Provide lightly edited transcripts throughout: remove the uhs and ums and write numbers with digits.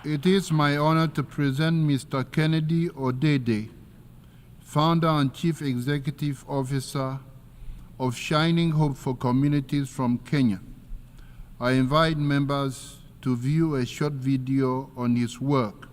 It is my honor to present Mr. Kennedy Odede, founder and chief executive officer of Shining Hope for Communities from Kenya. I invite members to view a short video on his work.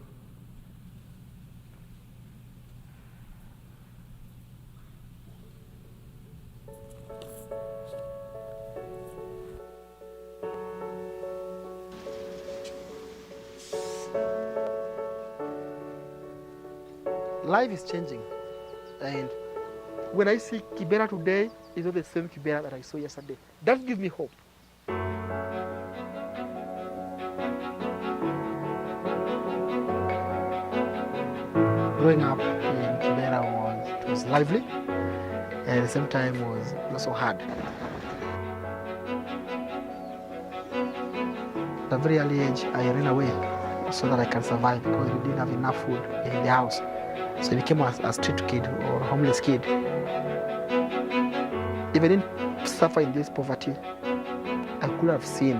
Life is changing, and when I see Kibera today, it's not the same Kibera that I saw yesterday. That gives me hope. Growing up in Kibera was lively, and at the same time was also hard. At a very early age, I ran away so that I can survive because we didn't have enough food in the house. So I became a street kid or homeless kid. If I didn't suffer in this poverty, I could have seen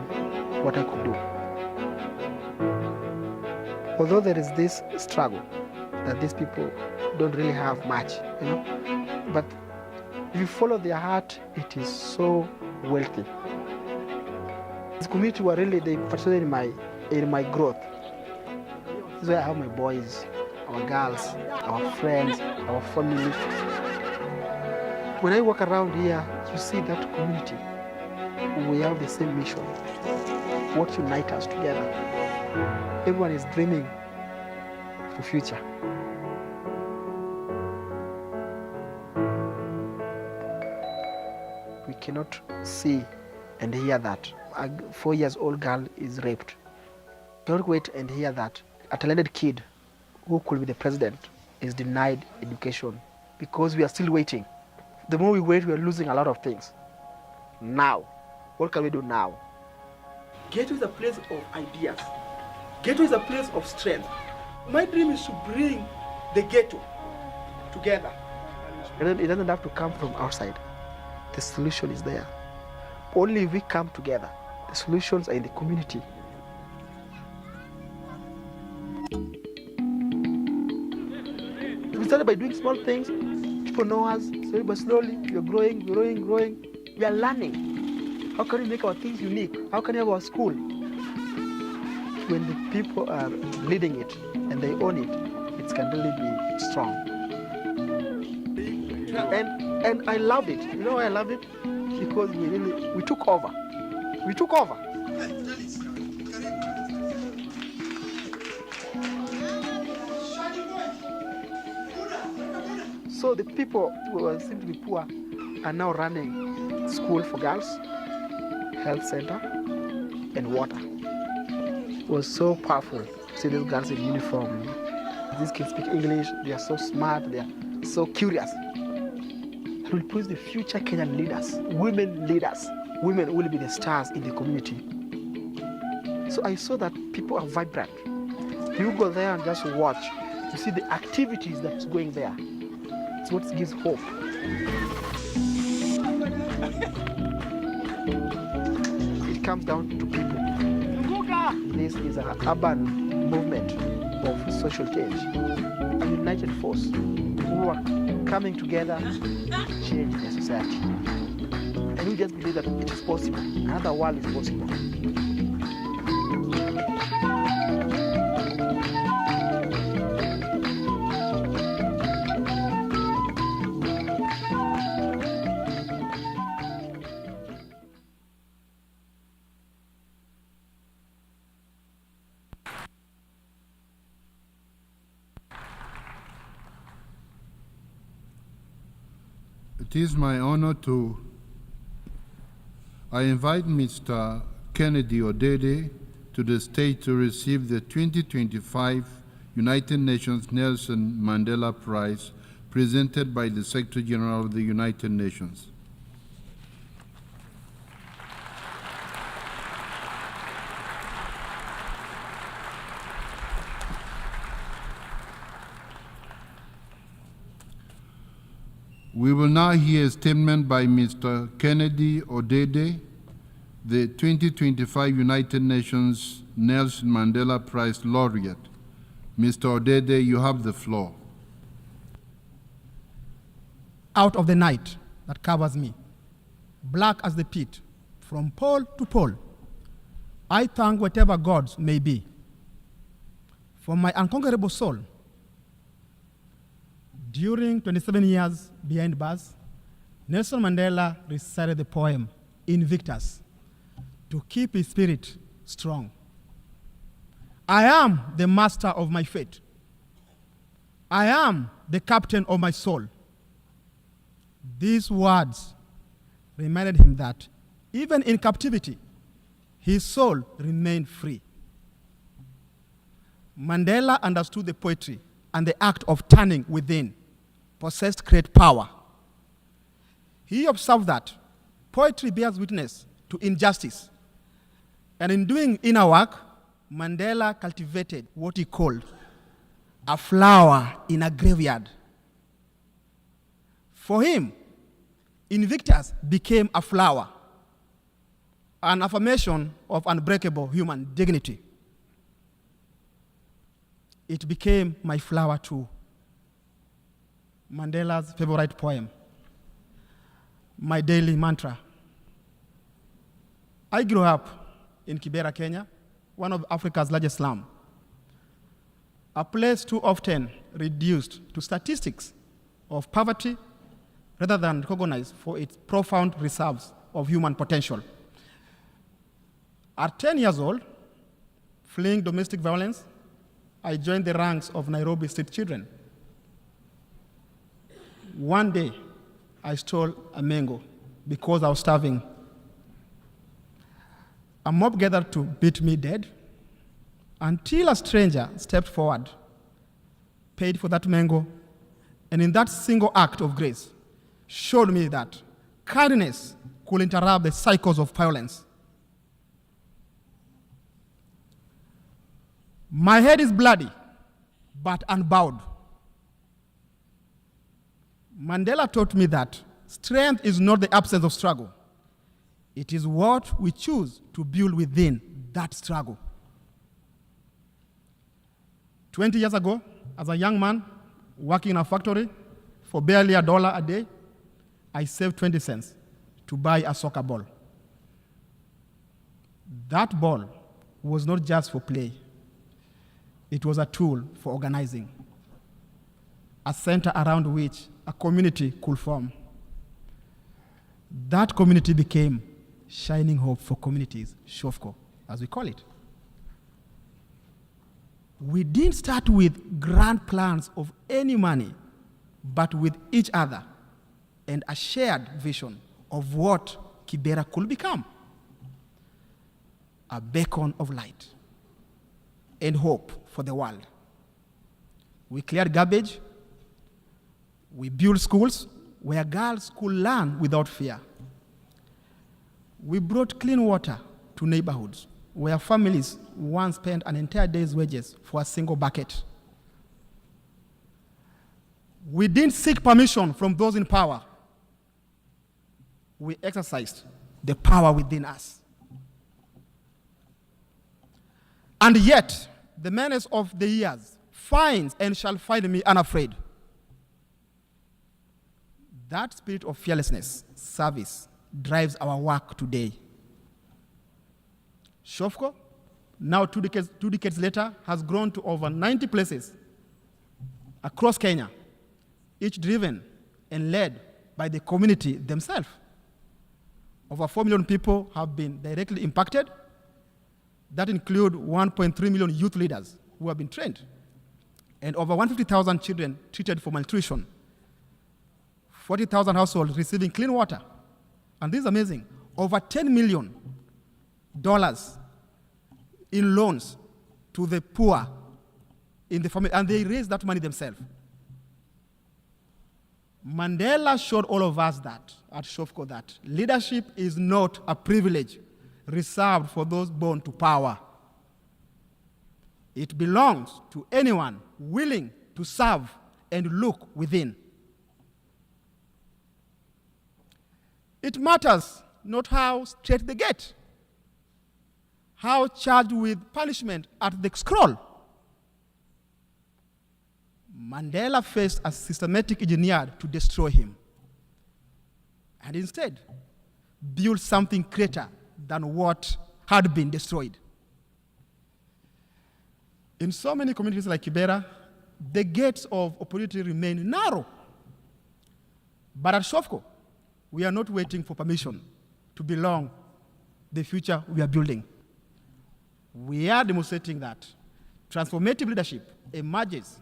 what I could do. Although there is this struggle that these people don't really have much, but if you follow their heart, it is so wealthy. This community were really, they participated in my growth. This is where I have my boys, our girls, our friends, our family. When I walk around here, you see that community. We have the same mission. What unites us together? Everyone is dreaming for future. We cannot see and hear that a 4-year-old girl is raped. We cannot wait and hear that a talented kid who could be the president is denied education because we are still waiting. The more we wait, we are losing a lot of things. Now, what can we do now? Ghetto is a place of ideas. Ghetto is a place of strength. My dream is to bring the ghetto together. It doesn't have to come from outside. The solution is there. Only if we come together, the solutions are in the community. We started by doing small things. People know us, slowly but slowly. We are growing. We are learning. How can we make our things unique? How can we have our school? When the people are leading it and they own it, it can really be strong. And I loved it. You know why I loved it? Because we took over. We took over. So the people who seem to be poor are now running school for girls, health center, and water. It was so powerful to see these girls in uniform. These kids speak English, they are so smart, they are so curious. It will push the future Kenyan leaders, women leaders. Women will be the stars in the community. So I saw that people are vibrant. You go there and just watch. You see the activities that's going there. It's what gives hope. It comes down to people. This is an urban movement of social change, a united force who are coming together to change the society. And we just believe that it is possible. Another world is possible. It is my honor I invite Mr. Kennedy Odede to the stage to receive the 2025 United Nations Nelson Mandela Prize presented by the Secretary General of the United Nations. We will now hear a statement by Mr. Kennedy Odede, the 2025 United Nations Nelson Mandela Prize laureate. Mr. Odede, you have the floor. Out of the night that covers me, black as the pit, from pole to pole, I thank whatever gods may be. For my unconquerable soul, during 27 years behind bars, Nelson Mandela recited the poem Invictus to keep his spirit strong. I am the master of my fate. I am the captain of my soul. These words reminded him that even in captivity, his soul remained free. Mandela understood the poetry and the act of turning within possessed great power. He observed that poetry bears witness to injustice, and in doing inner work, Mandela cultivated what he called a flower in a graveyard. For him, Invictus became a flower, an affirmation of unbreakable human dignity. It became my flower too, Mandela's favorite poem, my daily mantra. I grew up in Kibera, Kenya, one of Africa's largest slums, a place too often reduced to statistics of poverty rather than recognized for its profound reserves of human potential. At 10 years old, fleeing domestic violence, I joined the ranks of Nairobi street children. One day, I stole a mango because I was starving. A mob gathered to beat me dead until a stranger stepped forward, paid for that mango, and in that single act of grace, showed me that kindness could interrupt the cycles of violence. My head is bloody, but unbowed. Mandela taught me that strength is not the absence of struggle. It is what we choose to build within that struggle. 20 years ago, as a young man working in a factory for barely $1 a day, I saved 20 cents to buy a soccer ball. That ball was not just for play. It was a tool for organizing, a center around which a community could form. That community became Shining Hope for Communities, SHOFCO, as we call it. We didn't start with grand plans of any money, but with each other and a shared vision of what Kibera could become. A beacon of light and hope for the world. We cleared garbage. We built schools where girls could learn without fear. We brought clean water to neighborhoods where families once spent an entire day's wages for a single bucket. We didn't seek permission from those in power. We exercised the power within us. And yet, the menace of the years finds and shall find me unafraid. That spirit of fearlessness, service, drives our work today. SHOFCO, now two decades later, has grown to over 90 places across Kenya, each driven and led by the community themselves. Over 4 million people have been directly impacted. That include 1.3 million youth leaders who have been trained, and over 150,000 children treated for malnutrition, 40,000 households receiving clean water, and this is amazing, over $10 million in loans to the poor in the family, and they raised that money themselves. Mandela showed all of us that, at SHOFCO, that leadership is not a privilege reserved for those born to power. It belongs to anyone willing to serve and look within. It matters not how straight the gate, how charged with punishment at the scroll, Mandela faced a systematic engineer to destroy him, and instead built something greater than what had been destroyed. In so many communities like Kibera, the gates of opportunity remain narrow. But at SHOFCO, we are not waiting for permission to belong the future we are building. We are demonstrating that transformative leadership emerges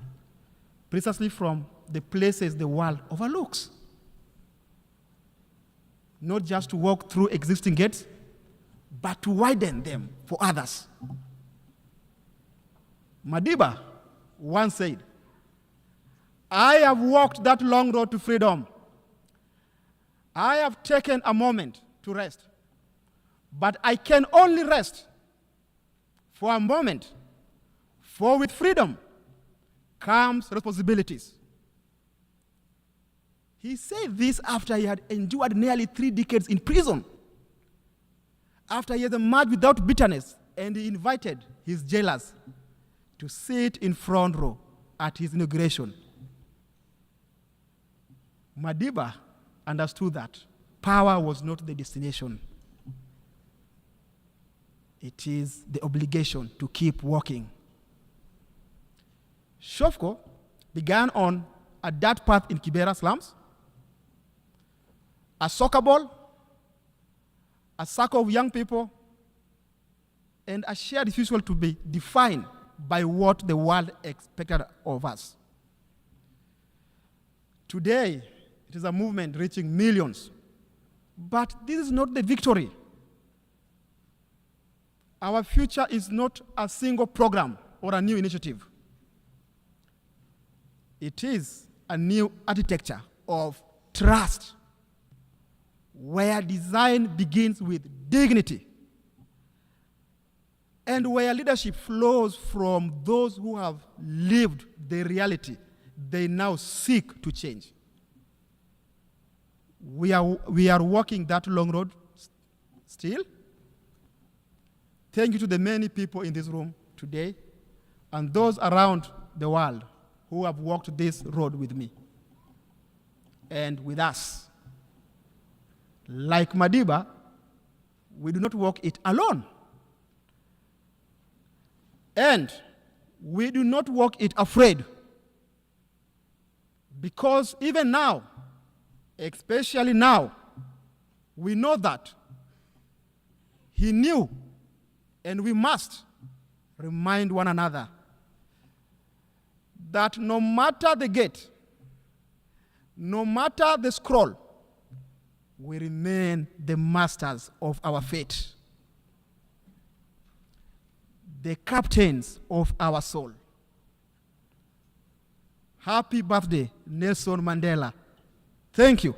precisely from the places the world overlooks. Not just to walk through existing gates, but to widen them for others. Madiba once said, "I have walked that long road to freedom. I have taken a moment to rest, but I can only rest for a moment, for with freedom comes responsibilities." He said this after he had endured nearly 3 decades in prison, after he had emerged without bitterness, and he invited his jailers to sit in front row at his inauguration. Madiba understood that power was not the destination. It is the obligation to keep walking. SHOFCO began on a dirt path in Kibera slums, a soccer ball, a circle of young people, and a shared future to be defined by what the world expected of us. Today, it is a movement reaching millions. But this is not the victory. Our future is not a single program or a new initiative. It is a new architecture of trust, where design begins with dignity, and where leadership flows from those who have lived the reality they now seek to change. We are walking that long road still. Thank you to the many people in this room today and those around the world who have walked this road with me and with us. Like Madiba, we do not walk it alone. And we do not walk it afraid. Because even now, especially now, we know that he knew, and we must remind one another that no matter the gate, no matter the scroll, we remain the masters of our fate, the captains of our soul. Happy birthday, Nelson Mandela. Thank you.